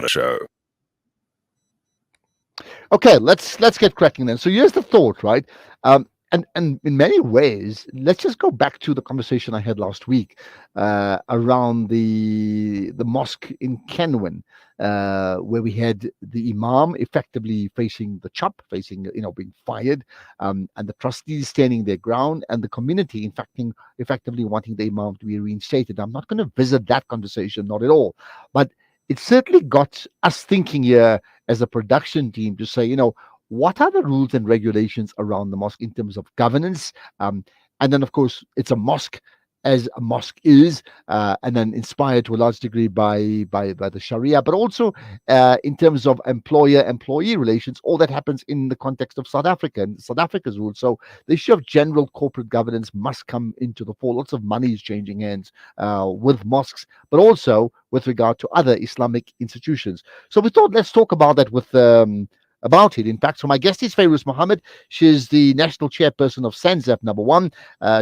show. Okay, let's get cracking then. So here's the thought, right? And in many ways, let's just go back to the conversation I had last week around the mosque in Kenwyn, where we had the imam effectively facing the chop, facing being fired, and the trustees standing their ground, and the community effectively wanting the imam to be reinstated. I'm not going to visit that conversation, not at all, but it certainly got us thinking here as a production team to say, what are the rules and regulations around the mosque in terms of governance? And then, of course, it's a mosque, as a mosque is, and then inspired to a large degree by the Sharia, but also in terms of employer-employee relations. All that happens in the context of South Africa and South Africa's rules. So the issue of general corporate governance must come into the fore. Lots of money is changing hands with mosques, but also with regard to other Islamic institutions. So we thought, let's talk about that about it. In fact, so my guest is Fayruz Mohamed. She's the national chairperson of SANZAF, number one.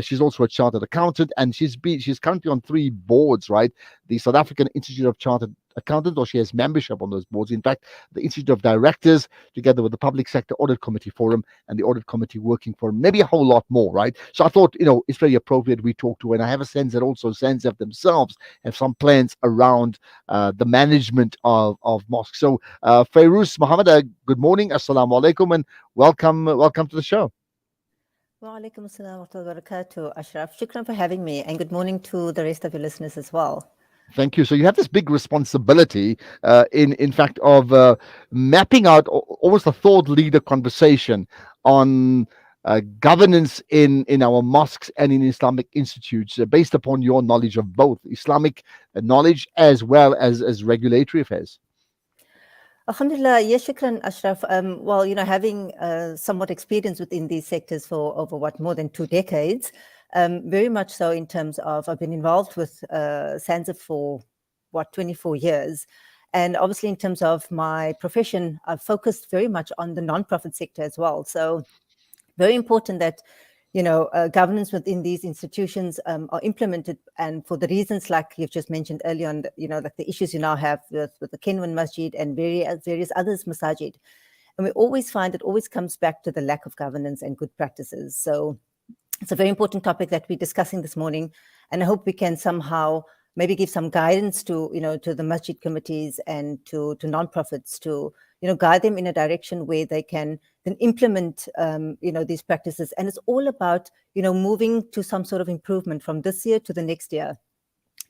She's also a chartered accountant, and she's currently on 3 boards, right? The South African Institute of Chartered Accountants, or she has membership on those boards. In fact, the Institute of Directors, together with the Public Sector Audit Committee Forum and the Audit Committee Working Forum, maybe a whole lot more, right? So I thought, it's very appropriate we talk to her, and I have a sense that also SANZAF themselves have some plans around the management of mosques. So, Fayruz Mohamed, good morning, assalamu alaikum, and welcome to the show. Wa alaikum assalam wa rahmatullahi wa barakatuh, Ashraf. Shukran for having me, and good morning to the rest of your listeners as well. Thank you. So you have this big responsibility, in fact, of mapping out almost a thought leader conversation on governance in our mosques and in Islamic institutes, based upon your knowledge of both Islamic knowledge as well as regulatory affairs. Alhamdulillah, yes, shukran, Ashraf. Well, having somewhat experience within these sectors for over more than 2 decades, very much so in terms of, I've been involved with SANZAF for 24 years. And obviously in terms of my profession, I've focused very much on the non-profit sector as well. So very important that, governance within these institutions are implemented, and for the reasons like you've just mentioned earlier on, like the issues you now have with the Kenwyn Masjid and various others masajid. And we always find it always comes back to the lack of governance and good practices. So it's a very important topic that we're discussing this morning, and I hope we can somehow maybe give some guidance to, to the masjid committees and to non-profits to, guide them in a direction where they can then implement, these practices. And it's all about, moving to some sort of improvement from this year to the next year.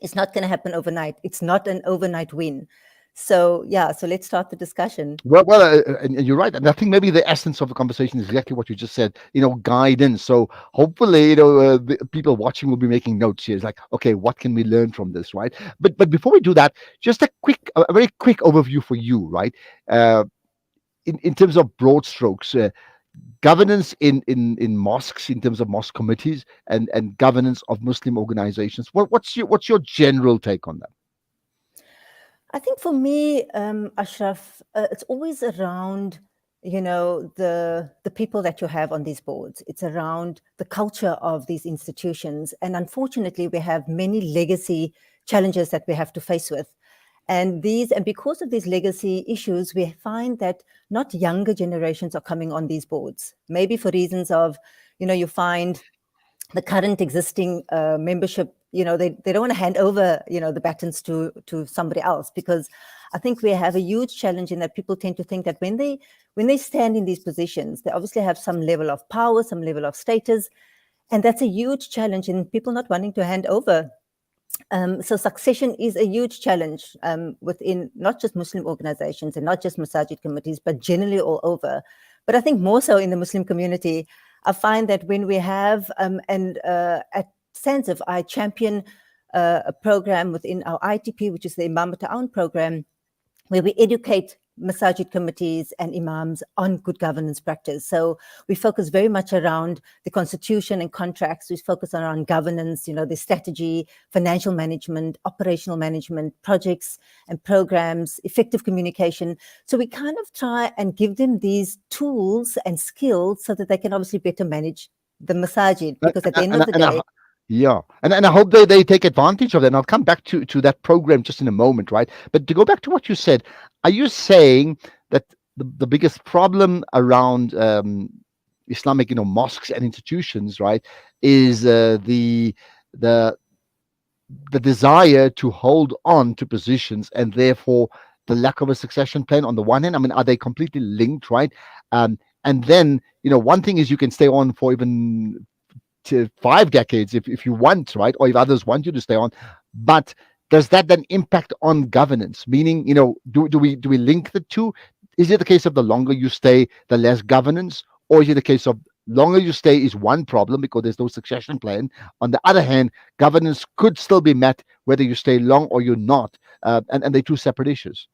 It's not going to happen overnight. It's not an overnight win. So let's start the discussion. Well, and you're right, and I think maybe the essence of the conversation is exactly what you just said. Guidance. So hopefully, the people watching will be making notes here. It's like, okay, what can we learn from this, right? But before we do that, just a very quick overview for you, right? In terms of broad strokes, governance in mosques, in terms of mosque committees, and governance of Muslim organizations. What's your general take on that? I think for me, Ashraf, it's always around, the people that you have on these boards. It's around the culture of these institutions. And unfortunately, we have many legacy challenges that we have to face with. And because of these legacy issues, we find that not younger generations are coming on these boards. Maybe for reasons of, you find the current existing membership, they don't want to hand over, the batons to somebody else, because I think we have a huge challenge in that people tend to think that when they stand in these positions, they obviously have some level of power, some level of status, and that's a huge challenge in people not wanting to hand over. So succession is a huge challenge within not just Muslim organizations and not just masajid committees, but generally all over. But I think more so in the Muslim community, I find that when we have, at SANZAF, I champion a program within our ITP, which is the Imam Ta'awun program, where we educate masajid committees and imams on good governance practice. So we focus very much around the constitution and contracts. We focus around governance, the strategy, financial management, operational management, projects and programs, effective communication. So we kind of try and give them these tools and skills so that they can obviously better manage the masajid, because at the end of the day, Yeah, and I hope they take advantage of that. And I'll come back to that program just in a moment, right? But to go back to what you said, are you saying that the biggest problem around Islamic, mosques and institutions, right, is the the desire to hold on to positions and therefore the lack of a succession plan on the one hand? I mean, are they completely linked, right? And then, one thing is you can stay on for even to 5 decades if you want, right? Or if others want you to stay on. But does that then impact on governance? Meaning, do we link the two? Is it the case of the longer you stay, the less governance? Or is it the case of longer you stay is one problem because there's no succession plan? On the other hand, governance could still be met whether you stay long or you're not. And they're two separate issues.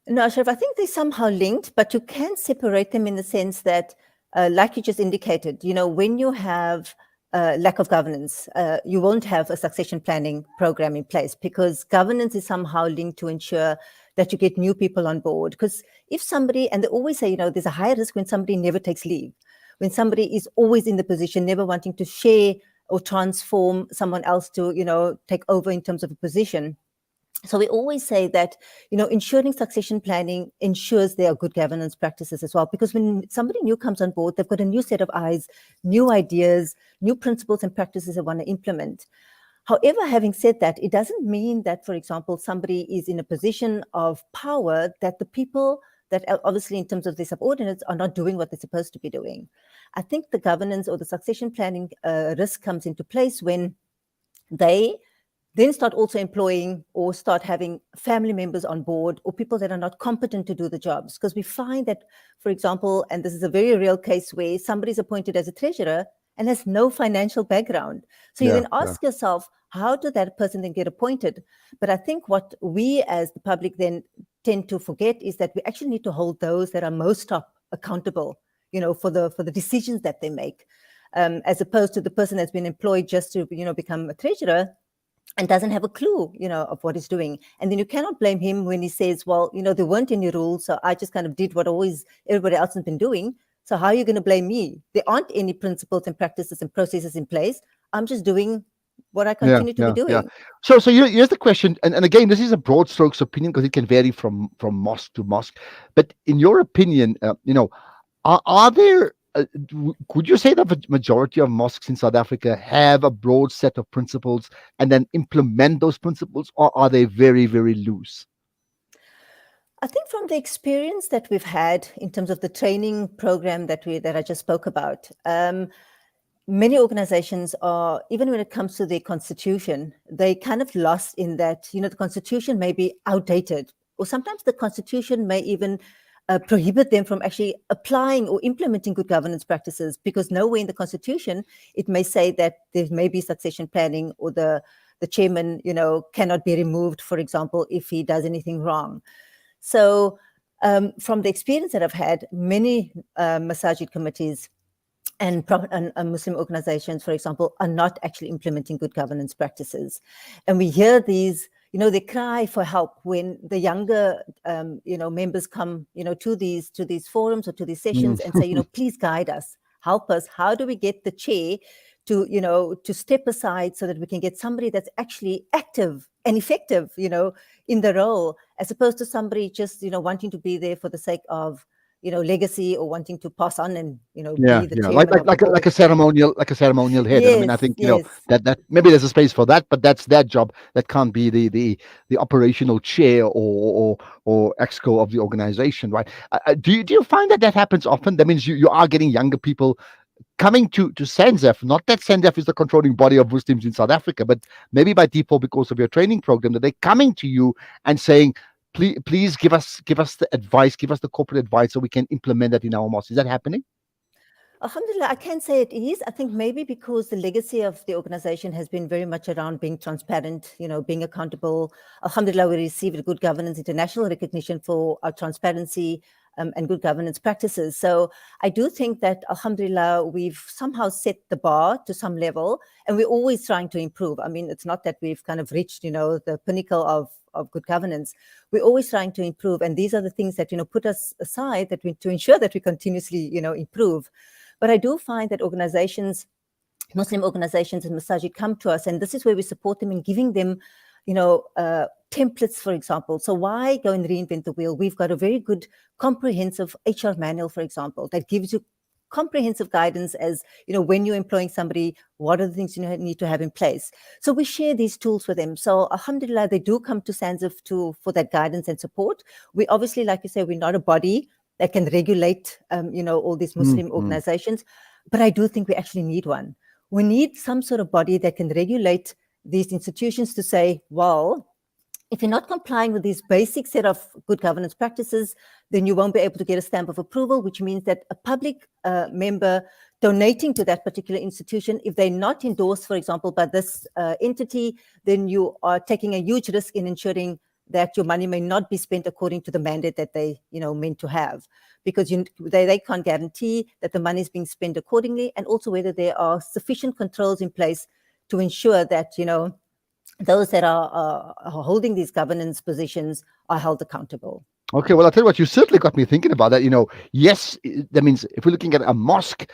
No, Ashraf, I think they're somehow linked, but you can separate them in the sense that, like you just indicated, when you have lack of governance, you won't have a succession planning program in place because governance is somehow linked to ensure that you get new people on board. Because if somebody, and they always say, there's a higher risk when somebody never takes leave, when somebody is always in the position, never wanting to share or transform someone else to, take over in terms of a position. So we always say that, ensuring succession planning ensures there are good governance practices as well, because when somebody new comes on board, they've got a new set of eyes, new ideas, new principles and practices they want to implement. However, having said that, it doesn't mean that, for example, somebody is in a position of power that the people that obviously in terms of their subordinates are not doing what they're supposed to be doing. I think the governance or the succession planning risk comes into place when they then start also employing or start having family members on board or people that are not competent to do the jobs. Because we find that, for example, and this is a very real case where somebody's appointed as a treasurer and has no financial background. So you Yeah, then yeah. ask yourself, how did that person then get appointed? But I think what we as the public then tend to forget is that we actually need to hold those that are most top accountable, for the decisions that they make, as opposed to the person that's been employed just to, become a treasurer and doesn't have a clue, of what he's doing. And then you cannot blame him when he says, well, there weren't any rules, so I just kind of did what always everybody else has been doing. So how are you going to blame me? There aren't any principles and practices and processes in place. I'm just doing what I Yeah, continue to be yeah, yeah. doing. So here's the question, and again, this is a broad strokes opinion because it can vary from mosque to mosque. But in your opinion, are there? Could you say that the majority of mosques in South Africa have a broad set of principles and then implement those principles, or are they very, very loose? I think from the experience that we've had in terms of the training program that I just spoke about, many organizations are, even when it comes to their constitution, they kind of lost in that, the constitution may be outdated, or sometimes the constitution may even prohibit them from actually applying or implementing good governance practices, because nowhere in the constitution it may say that there may be succession planning or the chairman, cannot be removed, for example, if he does anything wrong. So from the experience that I've had, many masajid committees and Muslim organizations, for example, are not actually implementing good governance practices. And we hear these, they cry for help when the younger, members come, to these forums or to these Mm. sessions and say, please guide us, help us. How do we get the chair to step aside so that we can get somebody that's actually active and effective, in the role, as opposed to somebody just, wanting to be there for the sake of, legacy or wanting to pass on and, Yeah, be the yeah, like chairman like of the like a, like board. a ceremonial like a ceremonial head. And I mean, I Yes, think yes. that maybe there's a space for that, but that's their job. That can't be the operational chair or exco of the organization, right? Do you find that happens often? That means you are getting younger people coming to SANZAF. Not that SANZAF is the controlling body of Muslims in South Africa, but maybe by default because of your training program, that they're coming to you and saying, please give us the advice, give us the corporate advice so we can implement that in our mosque. Is that happening? Alhamdulillah, I can say it is. I think maybe because the legacy of the organization has been very much around being transparent, being accountable. Alhamdulillah, we received good governance international recognition for our transparency and good governance practices. So I do think that, Alhamdulillah, we've somehow set the bar to some level, and we're always trying to improve. I mean, it's not that we've kind of reached, the pinnacle of good governance. We're always trying to improve, and these are the things that put us aside to ensure that we continuously improve. But I do find that organizations Muslim organizations and masajid come to us, and this is where we support them in giving them, templates, for example. So why go and reinvent the wheel? We've got a very good comprehensive HR manual, for example, that gives you comprehensive guidance as, when you're employing somebody, what are the things you need to have in place. So we share these tools with them. So alhamdulillah, they do come to SANZAF for that guidance and support. We obviously, like you say, we're not a body that can regulate, all these Muslim organizations, but I do think we actually need one. We need some sort of body that can regulate these institutions to say, well, if you're not complying with these basic set of good governance practices, then you won't be able to get a stamp of approval, which means that a public member donating to that particular institution, if they're not endorsed, for example, by this entity, then you are taking a huge risk in ensuring that your money may not be spent according to the mandate that they, meant to have, because they can't guarantee that the money is being spent accordingly, and also whether there are sufficient controls in place to ensure that, those that are holding these governance positions are held accountable. Okay, well, I'll tell you what, you certainly got me thinking about that. Yes, that means if we're looking at a mosque,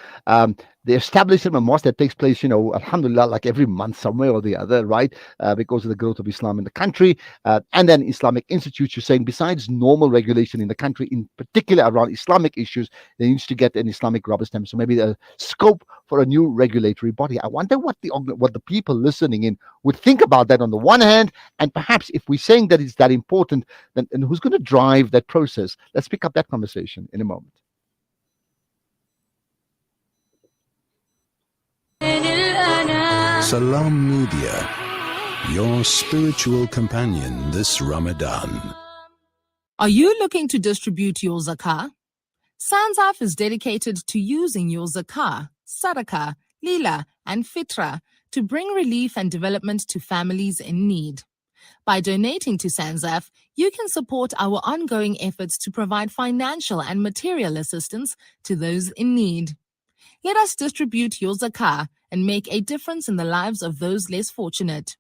the establishment of a mosque that takes place, alhamdulillah, like every month somewhere or the other, right? Because of the growth of Islam in the country. And then Islamic institutes, you're saying, besides normal regulation in the country, in particular around Islamic issues, they need to get an Islamic rubber stamp. So maybe the scope for a new regulatory body. I wonder what the people listening in would think about that on the one hand, and perhaps if we're saying that it's that important, then who's going to drive that process? Let's pick up that conversation in a moment. Salam Media, your spiritual companion this Ramadan. Are you looking to distribute your zakah? SANZAF is dedicated to using your zakah, sadaqah, lila, and fitra to bring relief and development to families in need. By donating to SANZAF, you can support our ongoing efforts to provide financial and material assistance to those in need. Let us distribute your zakah and make a difference in the lives of those less fortunate.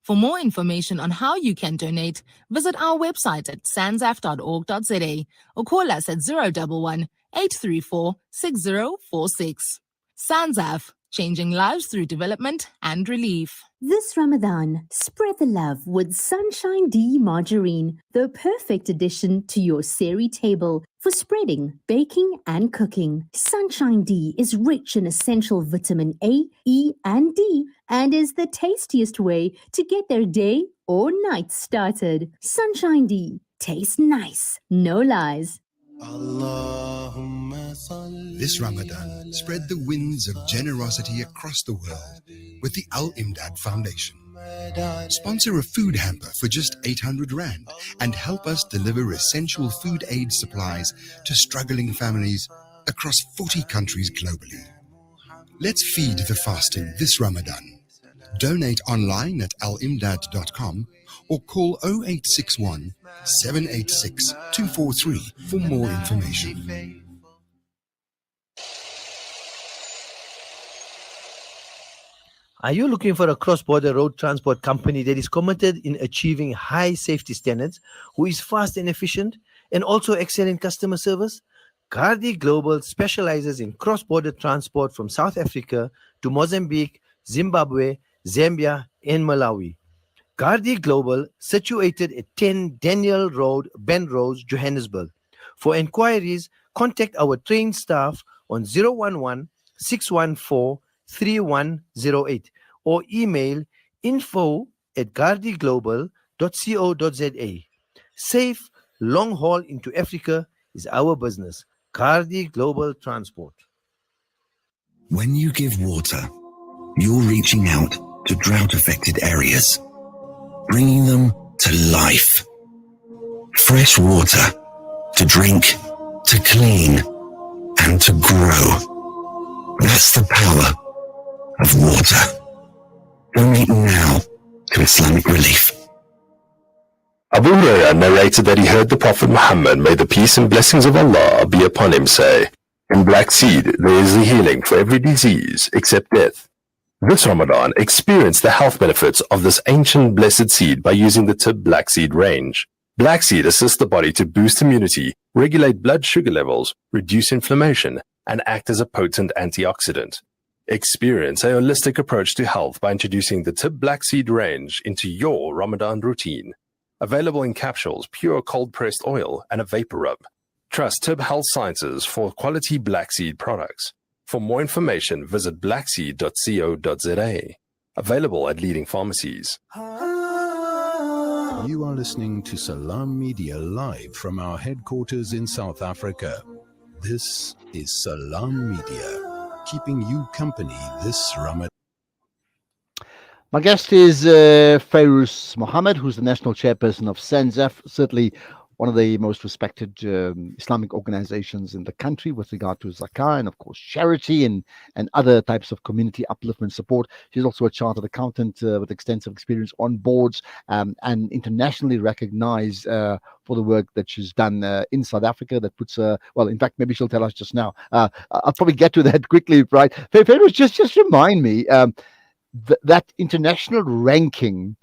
For more information on how you can donate, visit our website at sanzaf.org.za or call us at 011 834 6046. SANZAF, changing lives through development and relief. This Ramadan, spread the love with Sunshine D margarine, the perfect addition to your seri table for spreading, baking, and cooking. Sunshine D is rich in essential vitamin A, E, and D, and is the tastiest way to get their day or night started. Sunshine D tastes nice, no lies. This Ramadan, spread the winds of generosity across the world with the Al Imdad Foundation. Sponsor a food hamper for just 800 Rand and help us deliver essential food aid supplies to struggling families across 40 countries globally. Let's feed the fasting this Ramadan. Donate online at alimdad.com or call 0861 786 243 for more information. Are you looking for a cross-border road transport company that is committed in achieving high safety standards, who is fast and efficient, and also excel in customer service? Gardi Global specializes in cross-border transport from South Africa to Mozambique, Zimbabwe, Zambia, and Malawi. Gardi Global, situated at 10 Daniel Road, Benrose, Johannesburg. For inquiries, contact our trained staff on 011 614 3108 or email info@gardiglobal.co.za. Safe long haul into Africa is our business. Gardi Global Transport. When you give water, you're reaching out to drought-affected areas, bringing them to life. Fresh water to drink, to clean, and to grow. That's the power of water. Donate now to Islamic Relief. Abu Hurairah narrated that he heard the Prophet Muhammad, may the peace and blessings of Allah be upon him, say, "In black seed there is a healing for every disease except death." This Ramadan, experience the health benefits of this ancient blessed seed by using the Tib Black Seed range. Black seed assists the body to boost immunity, regulate blood sugar levels, reduce inflammation, and act as a potent antioxidant. Experience a holistic approach to health by introducing the Tib Black Seed range into your Ramadan routine. Available in capsules, pure cold-pressed oil, and a vapor rub. Trust Tib Health Sciences for quality black seed products. For more information, visit blackseed.co.za. Available at leading pharmacies. You are listening to Salam Media live from our headquarters in South Africa. This is Salam Media, keeping you company this Ramadan. My guest is Fayruz Mohamed, who's the national chairperson of SANZAF, certainly one of the most respected Islamic organizations in the country with regard to zakah and, of course, charity and other types of community upliftment support. She's also a chartered accountant with extensive experience on boards and internationally recognized for the work that she's done in South Africa that puts well, in fact, maybe she'll tell us just now. I'll probably get to that quickly, right? Fayruz, just remind me, that international ranking,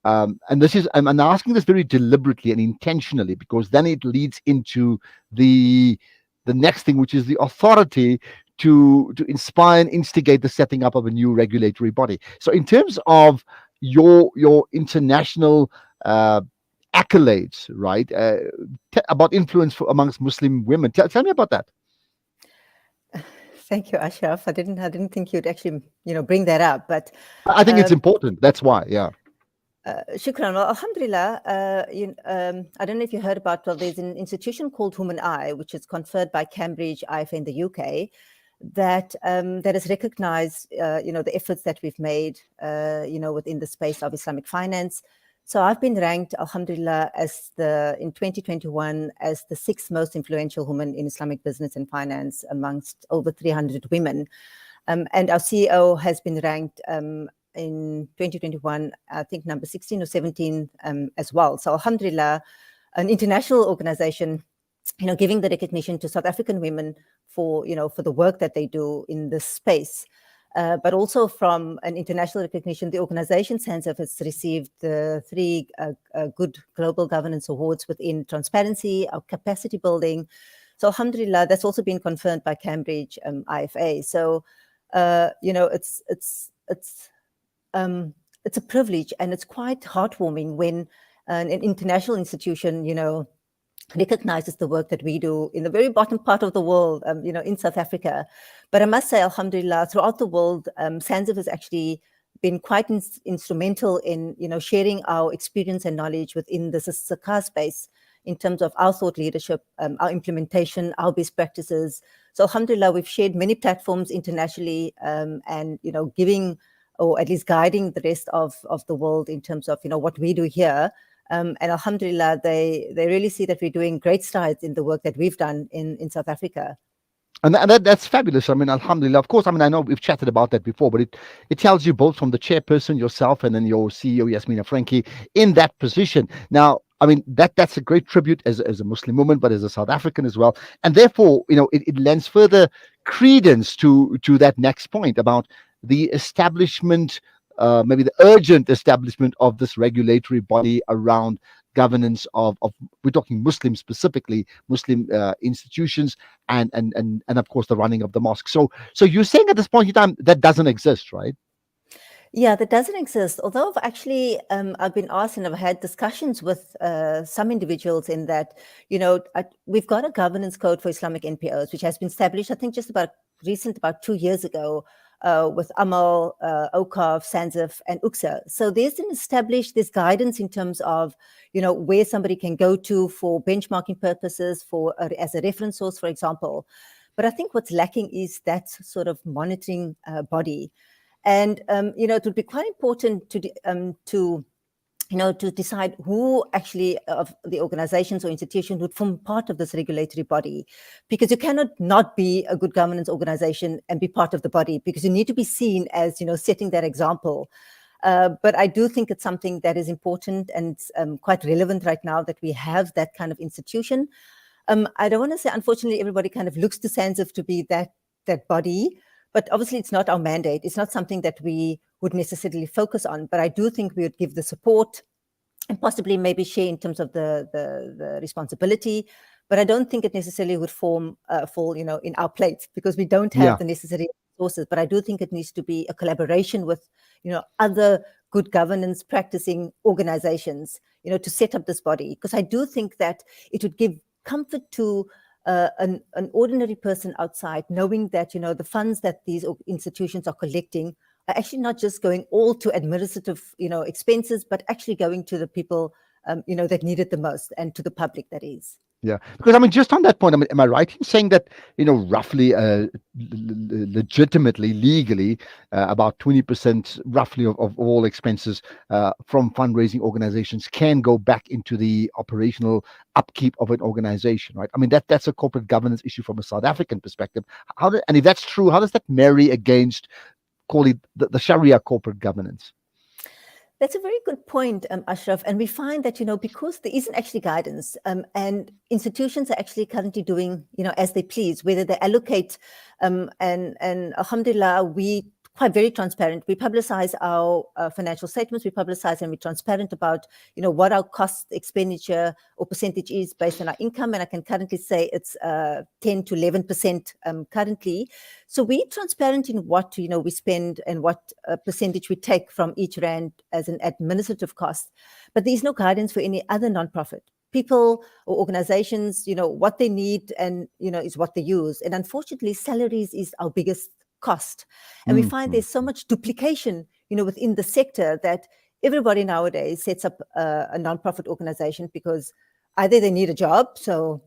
and this is, I'm asking this very deliberately and intentionally, because then it leads into the next thing, which is the authority to inspire and instigate the setting up of a new regulatory body. So in terms of your international accolades, right, about influence amongst Muslim women, tell me about that. Thank you, Ashraf. I didn't think you'd actually, bring that up, but I think it's important. That's why, yeah. Shukran. Well, alhamdulillah, I don't know if you heard about, well, there's an institution called Human Eye, which is conferred by Cambridge IFA in the UK, that has recognized, the efforts that we've made, within the space of Islamic finance. So I've been ranked, alhamdulillah, in 2021 as the 6th most influential woman in Islamic business and finance amongst over 300 women. And our CEO has been ranked in 2021, I think number 16 or 17 as well. So alhamdulillah, an international organization, giving the recognition to South African women for the work that they do in this space. But also from an international recognition, the organization SANZAF has received the 3 good global governance awards within transparency, our capacity building. So alhamdulillah, that's also been confirmed by Cambridge IFA. So, it's a privilege, and it's quite heartwarming when an international institution, recognizes the work that we do in the very bottom part of the world, in South Africa. But I must say, alhamdulillah, throughout the world, SANZAF has actually been quite instrumental in, sharing our experience and knowledge within the zakah space in terms of our thought leadership, our implementation, our best practices. So alhamdulillah, we've shared many platforms internationally, and, giving, or at least guiding the rest of the world in terms of, what we do here. And alhamdulillah, they really see that we're doing great strides in the work that we've done in South Africa. And that's fabulous. I mean, alhamdulillah. Of course, I know we've chatted about that before, but it tells you both from the chairperson yourself and then your CEO, Yasmina Frankie, in that position. Now, I mean, that's a great tribute as a Muslim woman, but as a South African as well. And therefore, it lends further credence to that next point about the establishment, maybe the urgent establishment of this regulatory body around governance of we're talking Muslim specifically, Muslim institutions, and of course the running of the mosque. So you're saying at this point in time that doesn't exist, right? Yeah, that doesn't exist. Although I've been asked and I've had discussions with some individuals in that, we've got a governance code for Islamic NPOs, which has been established, I think, just about 2 years ago, with Amal, OCAF, SANZAF, and UXA. So there's this guidance in terms of, where somebody can go to for benchmarking purposes, as a reference source, for example. But I think what's lacking is that sort of monitoring body. And, it would be quite important to decide who actually of the organizations or institutions would form part of this regulatory body, because you cannot not be a good governance organization and be part of the body, because you need to be seen as, setting that example. But I do think it's something that is important and quite relevant right now that we have that kind of institution. I don't want to say, unfortunately, everybody kind of looks to SANZAF to be that body, but obviously it's not our mandate. It's not something that we would necessarily focus on, but I do think we would give the support and possibly maybe share in terms of the responsibility. But I don't think it necessarily would fall, in our plate, because we don't have the necessary resources, but I do think it needs to be a collaboration with, other good governance practicing organizations, to set up this body. Because I do think that it would give comfort to an ordinary person outside, knowing that, the funds that these institutions are collecting are actually not just going all to administrative, expenses, but actually going to the people, that need it the most, and to the public, that is. Yeah, because just on that point, am I right in saying that roughly, legitimately, legally, about 20% roughly of all expenses from fundraising organizations can go back into the operational upkeep of an organization, right? That's a corporate governance issue from a South African perspective. And if that's true, how does that marry against, call it the Sharia corporate governance? That's a very good point, Ashraf. And we find that, because there isn't actually guidance, and institutions are actually currently doing, as they please, whether they allocate, and alhamdulillah, we quite very transparent. We publicize our financial statements. We publicize and we're transparent about, what our cost expenditure or percentage is based on our income. And I can currently say it's 10 to 11% currently. So we're transparent in what, we spend and what percentage we take from each rand as an administrative cost. But there's no guidance for any other nonprofit. People or organizations, what they need and, is what they use. And unfortunately, salaries is our biggest cost. And we find there's so much duplication, within the sector, that everybody nowadays sets up a nonprofit organization because either they need a job, so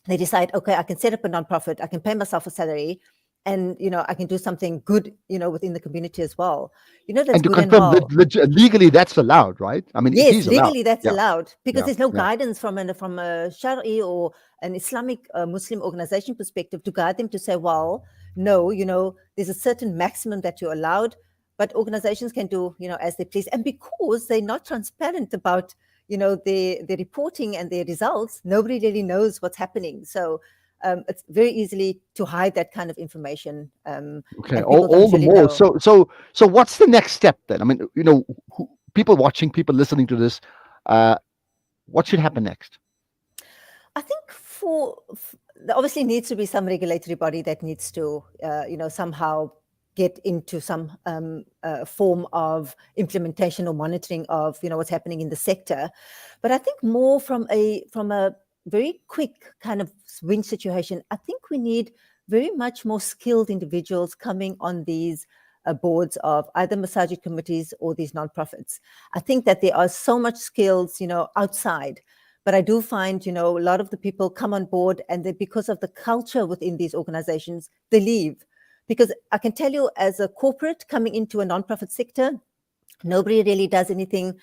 they decide, okay, I can set up a nonprofit, I can pay myself a salary, and I can do something good, within the community as well. That's and to good confirm and well. legally that's allowed, right? Yes, it is legally allowed. that's Yeah. allowed, because Yeah. there's no Yeah. guidance from a Shari or an Islamic Muslim organization perspective to guide them to say, well, no, there's a certain maximum that you're allowed, but organizations can do, as they please. And because they're not transparent about, their reporting and their results, nobody really knows what's happening. So it's very easily to hide that kind of information. Okay, and people don't all the really more. know. So what's the next step then? People watching, people listening to this, what should happen next? I think there obviously needs to be some regulatory body that needs to, somehow get into some form of implementation or monitoring of, what's happening in the sector. But I think more from a very quick kind of win situation, I think we need very much more skilled individuals coming on these boards of either masajid committees or these nonprofits. I think that there are so much skills, outside. But I do find, a lot of the people come on board and because of the culture within these organizations, they leave. Because I can tell you, as a corporate coming into a nonprofit sector, nobody really does anything,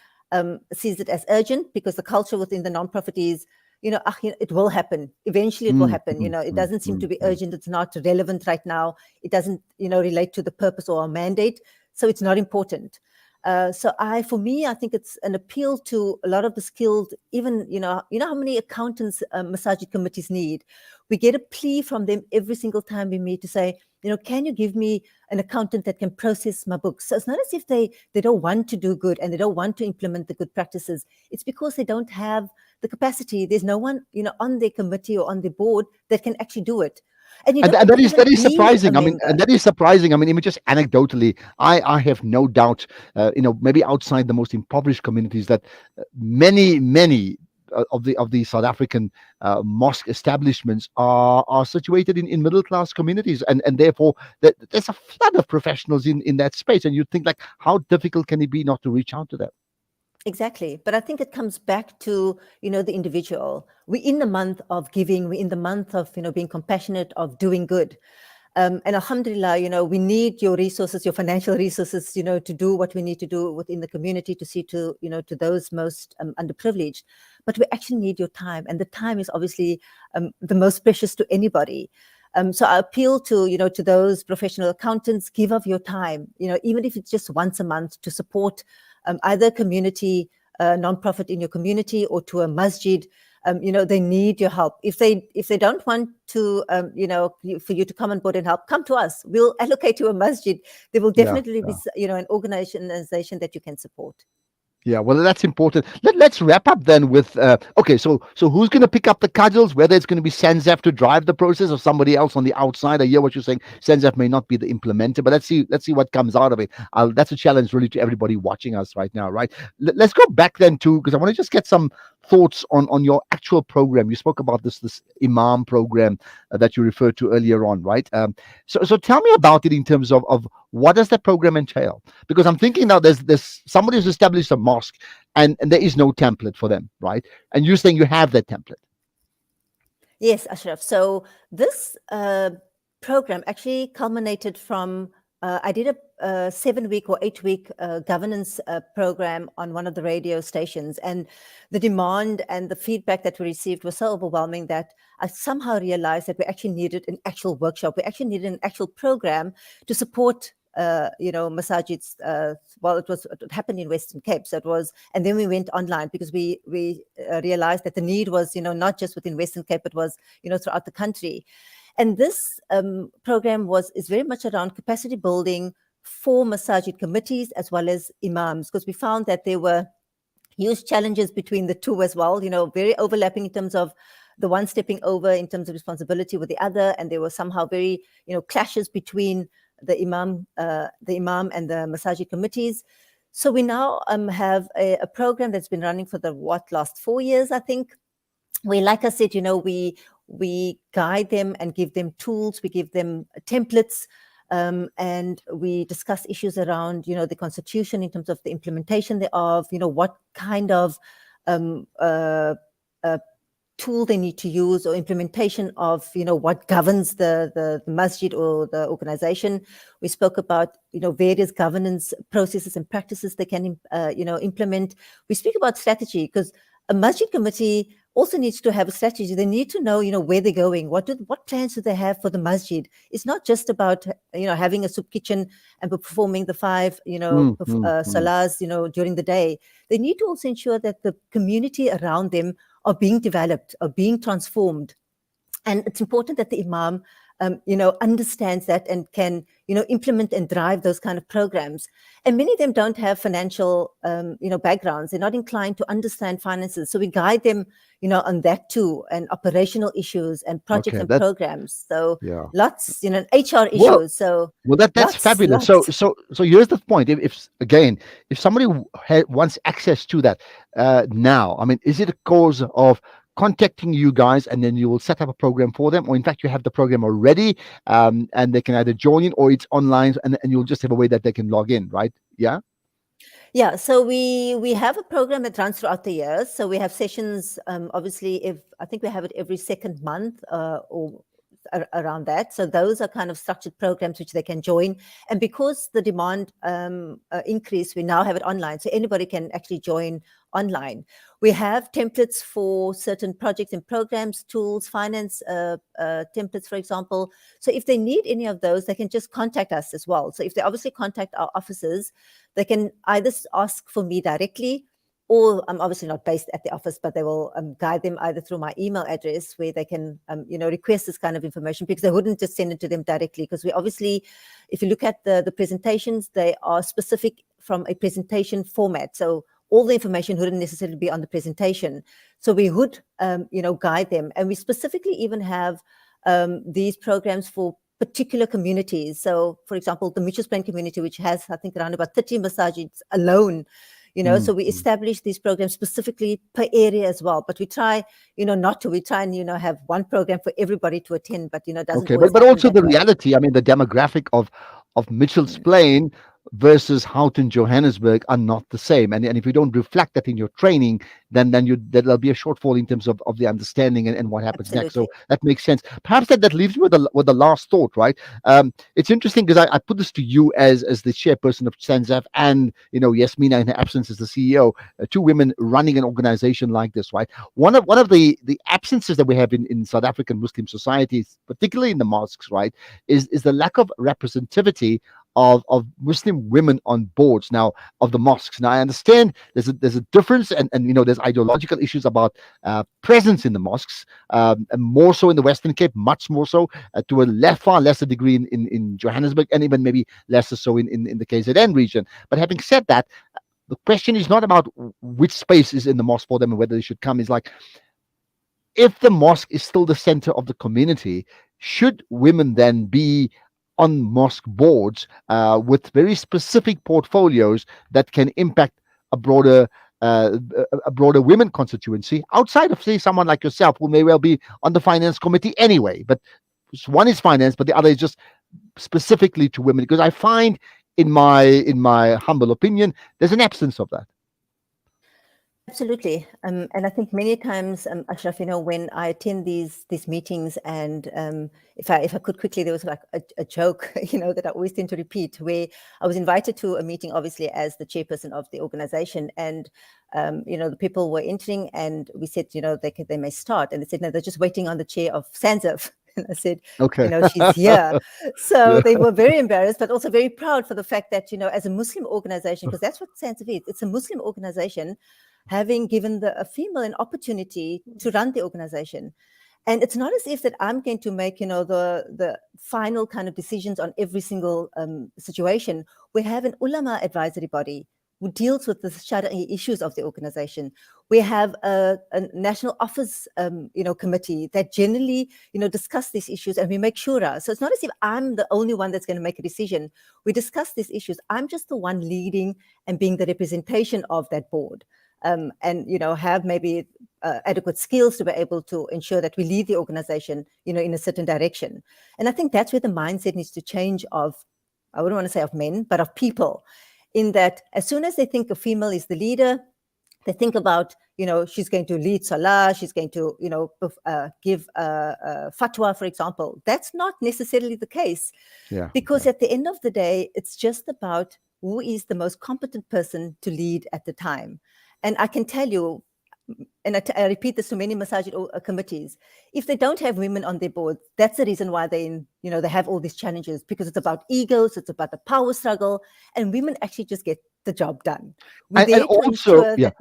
sees it as urgent, because the culture within the nonprofit is, it will happen. Eventually it will happen. It doesn't seem to be urgent. It's not relevant right now. It doesn't, relate to the purpose or our mandate. So it's not important. For me, I think it's an appeal to a lot of the skilled, even, how many accountants masajid committees need. We get a plea from them every single time we meet to say, can you give me an accountant that can process my books? So it's not as if they don't want to do good and they don't want to implement the good practices. It's because they don't have the capacity. There's no one, on their committee or on the board that can actually do it. And that is surprising. That is surprising. Even just anecdotally, I have no doubt, maybe outside the most impoverished communities, that many of the South African mosque establishments are situated in middle class communities, and therefore there's a flood of professionals in that space. And you think, like, how difficult can it be not to reach out to them? Exactly. But I think it comes back to, the individual. We're in the month of giving. We're in the month of, being compassionate, of doing good. And alhamdulillah, we need your resources, your financial resources, to do what we need to do within the community, to see to, to those most underprivileged. But we actually need your time. And the time is obviously the most precious to anybody. So I appeal to, to those professional accountants, give of your time, even if it's just once a month, to support either community, nonprofit in your community, or to a masjid. They need your help. If they don't want to, for you to come on board and help, come to us. We'll allocate you a masjid. There will definitely be, an organization that you can support. Yeah, well, that's important. Let's wrap up then with okay. So who's going to pick up the cudgels? Whether it's going to be SANZAF to drive the process or somebody else on the outside. I hear what you're saying. SANZAF may not be the implementer, but let's see what comes out of it. That's a challenge really to everybody watching us right now, right? Let's go back then to, because I want to just get some thoughts on your actual program. You spoke about this Imam program that you referred to earlier on, right? So tell me about it in terms of what does that program entail? Because I'm thinking now there's somebody who's established a mosque and there is no template for them, right? And you're saying you have that template. Yes, Ashraf. So this program actually culminated from I did a 7-week or 8-week governance program on one of the radio stations, and the demand and the feedback that we received was so overwhelming that I somehow realized that we actually needed an actual workshop. We actually needed an actual program to support masajids. Well, it happened in Western Cape, so it was, and then we went online because we realized that the need was, not just within Western Cape, it was, throughout the country. And this program is very much around capacity building for masajid committees as well as imams, because we found that there were huge challenges between the two as well, very overlapping in terms of the one stepping over in terms of responsibility with the other, and there were somehow very, clashes between the imam and the masajid committees. So we now have a program that's been running for the last 4 years, I think. We, like I said, we guide them and give them tools, we give them templates, and we discuss issues around, the constitution in terms of the implementation thereof, what kind of tool they need to use, or implementation of, what governs the masjid or the organization. We spoke about, various governance processes and practices they can, implement. We speak about strategy, because a masjid committee also needs to have a strategy. They need to know, where they're going. What plans do they have for the masjid? It's not just about, having a soup kitchen and performing the 5, salahs, during the day. They need to also ensure that the community around them are being developed, are being transformed. And it's important that the imam, understands that and can, implement and drive those kind of programs. And many of them don't have financial, backgrounds. They're not inclined to understand finances. So we guide them, on that too, and operational issues and projects and programs. So lots, HR issues. Well, that's fabulous. Lots. So here's the point. If somebody wants access to that now, I mean, is it a cause of contacting you guys and then you will set up a program for them, or in fact you have the program already, and they can either join in, or it's online and you'll just have a way that they can log in, right? Yeah, so we have a program that runs throughout the year. So we have sessions, obviously, I think we have it every second month or around that. So those are kind of structured programs which they can join. And because the demand increased, we now have it online. So anybody can actually join online. We have templates for certain projects and programs, tools, finance templates, for example. So if they need any of those, they can just contact us as well. So if they obviously contact our offices, they can either ask for me directly, or I'm obviously not based at the office, but they will guide them either through my email address, where they can, request this kind of information, because they wouldn't just send it to them directly. Because we obviously, if you look at the presentations, they are specific from a presentation format. So all the information wouldn't necessarily be on the presentation. So we would, guide them. And we specifically even have these programs for particular communities. So, for example, the Mitchells Plain community, which has, I think, around about 30 masajids alone, so we establish these programs specifically per area as well. But we try, not to. We try and, have one program for everybody to attend, but, it doesn't always but happen also that the way. reality, I mean, the demographic of Mitchells Plain versus Houghton, Johannesburg are not the same. And if you don't reflect that in your training, then there'll be a shortfall in terms of the understanding and what happens next. So that makes sense. Perhaps that leaves me with the last thought, right? It's interesting because I put this to you as the chairperson of SANZAF, and Yasmina in her absence as the CEO, 2 women running an organization like this, right? One of the absences that we have in South African Muslim societies, particularly in the mosques, right, is the lack of representativity of Muslim women on boards now of the mosques. Now I understand there's a difference, and there's ideological issues about presence in the mosques, and more so in the Western Cape, much more so, to a far lesser degree in Johannesburg, and even maybe lesser so in the KZN region. But having said that, the question is not about which space is in the mosque for them and whether they should come. Is like, if the mosque is still the center of the community, should women then be on mosque boards with very specific portfolios that can impact a broader women constituency outside of, say, someone like yourself who may well be on the finance committee anyway, but one is finance but the other is just specifically to women? Because I find, in my humble opinion, there's an absence of that. Absolutely. And I think many times, Ashraf, when I attend these meetings, and if I could quickly, there was like a joke, that I always tend to repeat, where I was invited to a meeting, obviously, as the chairperson of the organization. And, the people were entering and we said, they may start. And they said, no, they're just waiting on the chair of SANZAF. And I said, Okay. she's here. So Yeah. they were very embarrassed, but also very proud for the fact that, as a Muslim organization, because that's what SANZAF is, it's a Muslim organization, having given a female an opportunity to run the organization. And it's not as if that I'm going to make, the final kind of decisions on every single situation. We have an ulama advisory body who deals with the Shari'i issues of the organization. We have a national office, committee that generally, discuss these issues, and we make shura. So it's not as if I'm the only one that's going to make a decision. We discuss these issues. I'm just the one leading and being the representation of that board. And have maybe adequate skills to be able to ensure that we lead the organization, in a certain direction. And I think that's where the mindset needs to change of, I wouldn't want to say of men, but of people, in that as soon as they think a female is the leader, they think about, she's going to lead salah, she's going to, give fatwa, for example. That's not necessarily the case. Yeah. Because at the end of the day, it's just about who is the most competent person to lead at the time. And I can tell you, and I repeat this to many masajid committees, if they don't have women on their board, that's the reason why they have all these challenges, because it's about egos, it's about the power struggle, and women actually just get the job done. And also, that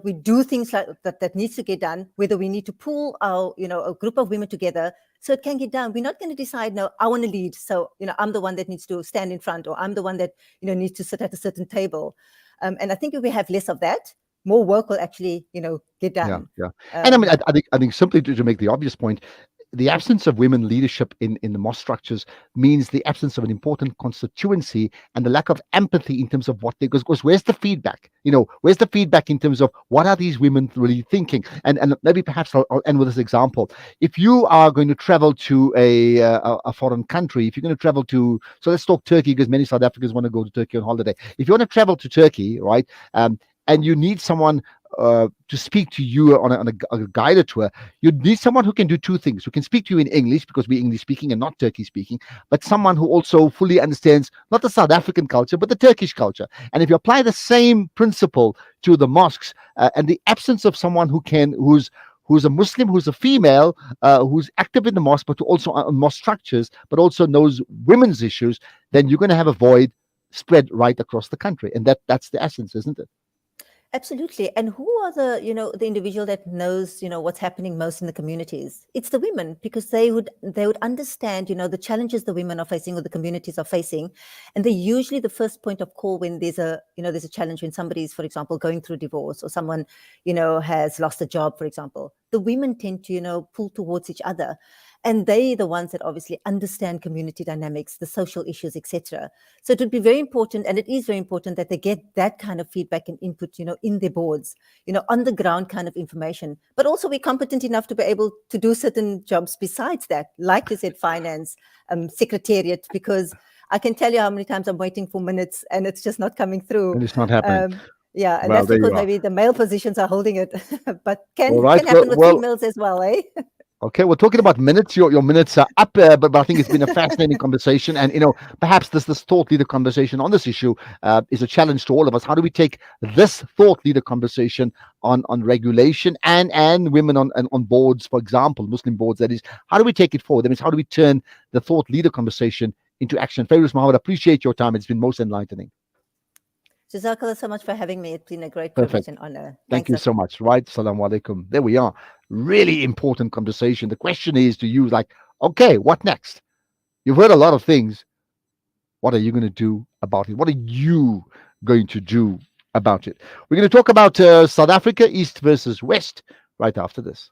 we do things like that needs to get done, whether we need to pull our, a group of women together so it can get done. We're not going to decide, no, I want to lead, so, I'm the one that needs to stand in front, or I'm the one that, needs to sit at a certain table. And I think if we have less of that, more work will actually, get done. Yeah. And I think simply to make the obvious point, the absence of women leadership in the mosque structures means the absence of an important constituency and the lack of empathy in terms of what they, because where's the feedback? Where's the feedback in terms of what are these women really thinking? And maybe perhaps I'll end with this example. If you are going to travel to a foreign country, if you're going to travel to, so let's talk Turkey, because many South Africans want to go to Turkey on holiday. If you want to travel to Turkey, right, and you need someone to speak to you on a guided tour, you need someone who can do two things, who can speak to you in English, because we're English speaking and not Turkish speaking, but someone who also fully understands not the South African culture, but the Turkish culture. And if you apply the same principle to the mosques, and the absence of someone who's a Muslim, who's a female, who's active in the mosque, but also on mosque structures, but also knows women's issues, then you're going to have a void spread right across the country. And that's the essence, isn't it? Absolutely. And who are the individual that knows, what's happening most in the communities? It's the women, because they would understand, the challenges the women are facing or the communities are facing. And they're usually the first point of call when there's a challenge, when somebody's, for example, going through divorce, or someone, has lost a job, for example. The women tend to, pull towards each other. And they're the ones that obviously understand community dynamics, the social issues, etc. So it would be very important, and it is very important, that they get that kind of feedback and input, in their boards, on the ground kind of information. But also we're competent enough to be able to do certain jobs besides that, like you said, finance, secretariat, because I can tell you how many times I'm waiting for minutes and it's just not coming through. And it's not happening. Yeah, and Well, that's because maybe the male positions are holding it, but can happen with females as well, eh? Okay, we're talking about minutes. Your minutes are up, but I think it's been a fascinating conversation. And, perhaps this thought leader conversation on this issue is a challenge to all of us. How do we take this thought leader conversation on regulation and women on boards, for example, Muslim boards, that is, how do we take it forward? That means, how do we turn the thought leader conversation into action? Fayruz Mohamed, appreciate your time. It's been most enlightening. Jazakallah so much for having me. It's been a great privilege and honor. Thank you so much. Right. Assalamu alaikum. There we are. Really important conversation. The question is to you, like, okay, what next? You've heard a lot of things. What are you going to do about it? What are you going to do about it. We're going to talk about South Africa, East versus West, right after this.